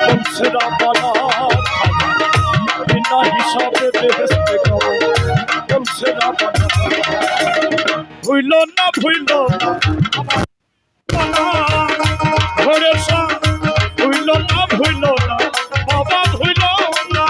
বলছে রাবানা বিনা হিসাবে বেহেশতে যাব বলছে রাবানা ভুইল না ভুইল ঘরে ভুইল না ভুইল না বাবা ভুইল না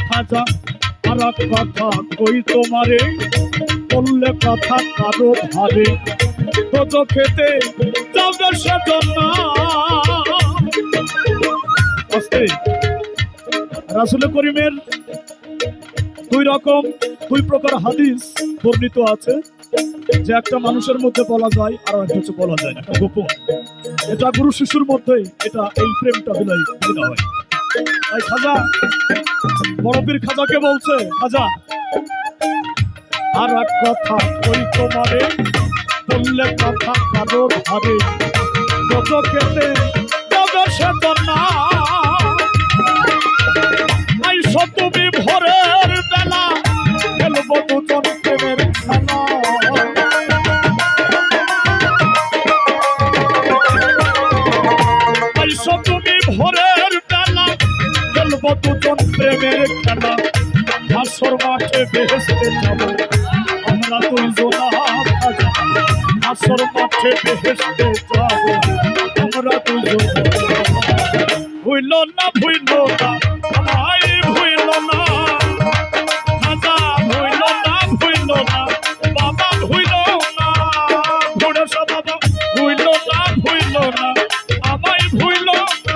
খাজা আর কথা কই তোমারে বললে কথা কারো ভারে তো খেতে যাবে সেজন্য রাসূল করিমের দুই প্রকার হাদিস বর্ণিত আছে, যে একটা মানুষের মধ্যে বলা যায় আর একটা হচ্ছে বলা যায় না, একটা গোপন। এটা গুরু শিশুর মধ্যে এটা এই প্রেমটা বিলাই হয়। তাই খাজা বড় পীর খাজাকে বলছে, খাজা আর এক কথা কই তোমারে বললে কথা কারো ভারে কত খেতে যাবে সেজন্য আইসো তুমি ভোরের বেলা খেলবো দুজন প্রেমের খেলা আইসো তুমি ভোরের বেলা খেলবো দুজন প্রেমের খেলা হাসর মাঠে বেহেশতে যাব আমরা দুইজন হাসর মাঠে বেহেশতে যাব আমরা দুইজন ভুইল না ভুইল না আমায় ভুইল না খাজা ভুইল না ভুইল না বাবা ভুইল না ঘোড়া বাবা ভুইল না ভুইল না আমায় ভুইল না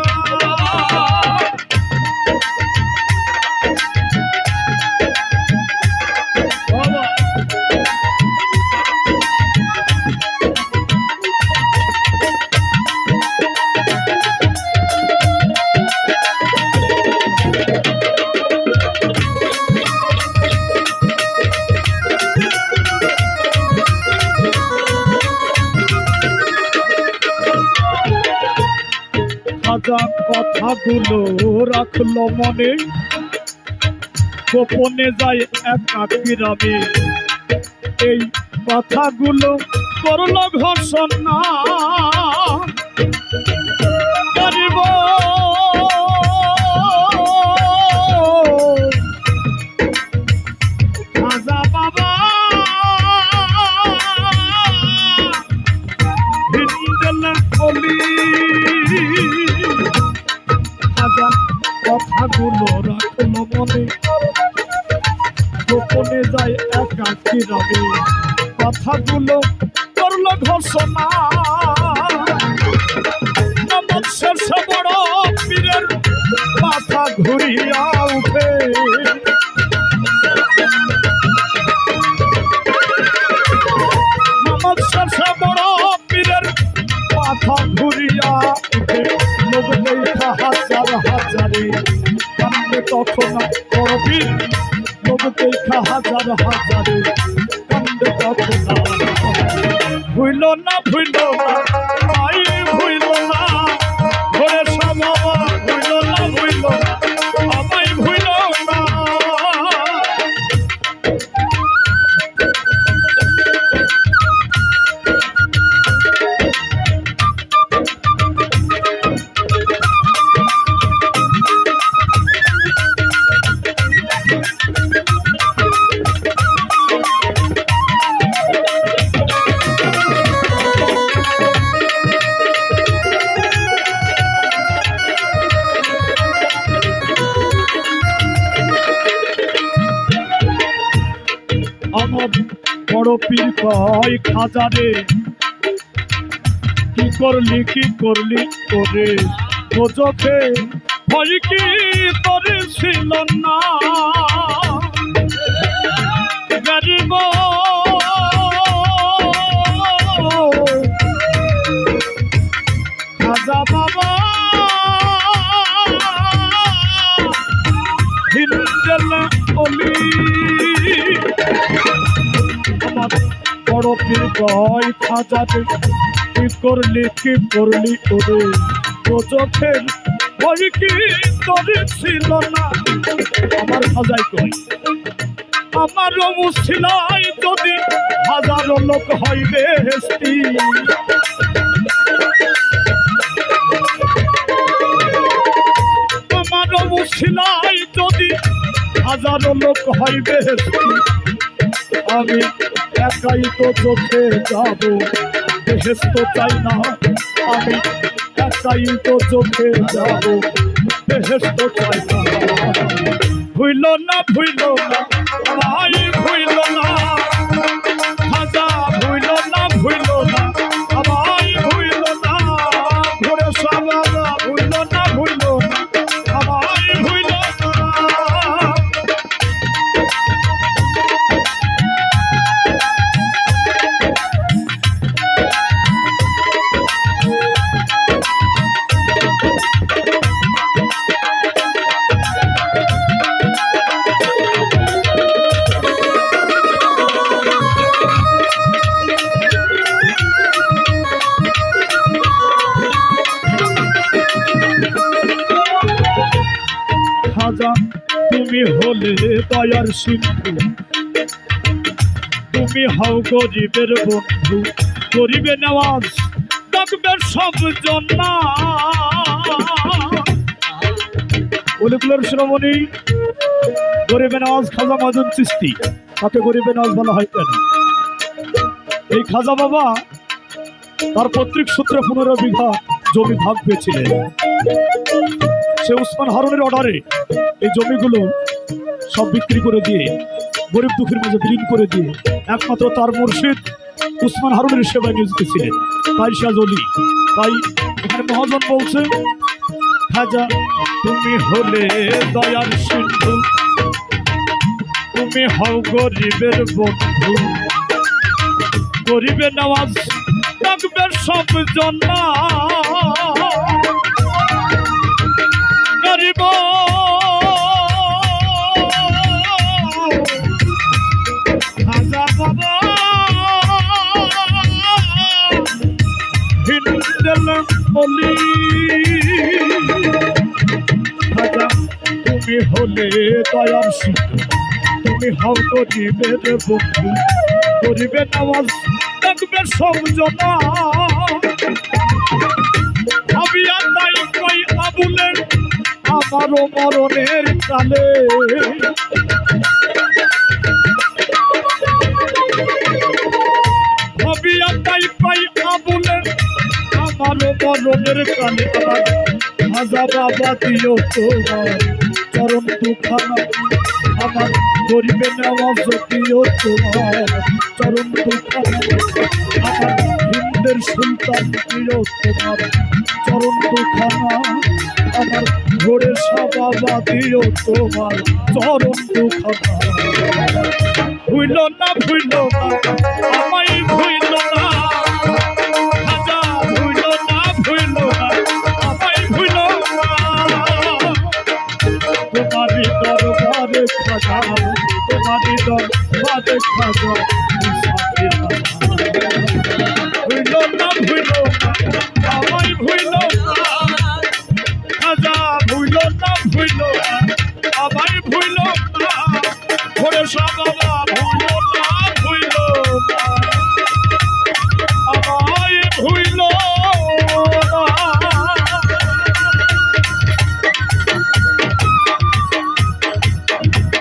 কথাগুলো রাখলো মনে গোপনে যায় একা গ্রামে এই কথাগুলো করলো ঘোষণা করিব খাজা বাবা হিন্দেলা কলি কথাগুলো রাখলো মনে গোপনে যায় একা গ্রামে কথাগুলো করলো ঘোষণা শেষে বড় পীরের মাথা ঘুরিয়া উঠে শেষে বড় পীরের মাথা ঘুরিয়া উঠে লোক দেখা হাজার হাজারে কান্দে তখন বড় পীর লোক দেখা হাজার হাজারে কান্দে তখন ভুইল না ভুইল না মাই ভুইল না ঘরে বাবা ভুইল না ভুইল না আমায় ভুইল না আমার বড় পীর কয় খাজা রে কি করলি করে ও চোখে ভয় কি তোর ছিল না গরিব বড় পীর কয় খাজাতে কি করলি ওরে তো চোখের ওই কি তোর ছিল না আমার খাজাই কই আমার মুসিলাই যদি হাজারো লোক হইবে হেস্তি আমার মুসিলাই যদি হাজারো লোক হইবে হেস্তি আমি একাই তো চোখে যাব বেহেশত চাই না আমি একাই তো চোখে যাব বেহেশত চাই না ভুইল না ভাই ভুইল না খাজা ভুইল না ভাই ভুইল না ঘরে সাবা ভুইল না ভাই ভুইল না খাজা তুমি হলে দয়ার সিন্ধু তুমি হও গরিবের বন্ধু গরিবে নেওয়াজ ডাকবে সব জন্না অলিগুলোর শ্রমণী গরিবে নেওয়াজ খাজা মঈনুদ্দিন চিশতি তাকে গরিবে নেওয়াজ বলা হয় কেন এই খাজা বাবা তার পৈতৃক সূত্রে 15 বিঘা জমি ভাগ পেয়েছিলেন সে উসমান হারুনের অর্ডারে এই জমিগুলো সব বিক্রি করে দিয়ে গরিব দুঃখীর মাঝে বিলীন করে দিয়ে একমাত্র তার মুর্শিদ উসমান হারুনের সেবায় নিয়োজিত ছিলেন তাই সাজলি তাই এখানে মহাজন বলছে খাজা তুমি হলে দয়ার সিন্ধু তুমি হও গরিবের বন্ধু গরিবের নওয়াজ ডাকবে সব জন্না গরিব খাজা বাবা হিন্দেল বলি খাজা তুমি হলে দয়ার সিন্ধু তুমি হও গরিবের বন্ধু গরিবের নওয়াজ ডাকবে সব জনা ভাবিয়া তাই কই আবুলের আমারও মরণের কালে ভাবিয়া তাই কই আবুলের আমারও মরণের কালে আমার খাজা বাবা দিও তোমার চরণ দুখানা আমার গরিবে নেওয়াজ দিও তোমার চরণ দুখানা আমার হিন্দের সুলতান দিও তোমার চরণ দুখানা আমার ঘোরে সাবাবা দিও তোমার চরণ দুখানা ভুইল না আমায় ভুইল না খাজা ভুইল না আমায় ভুইল না তোমারই দরবারে খাজা তোমারই দরবারে খাজা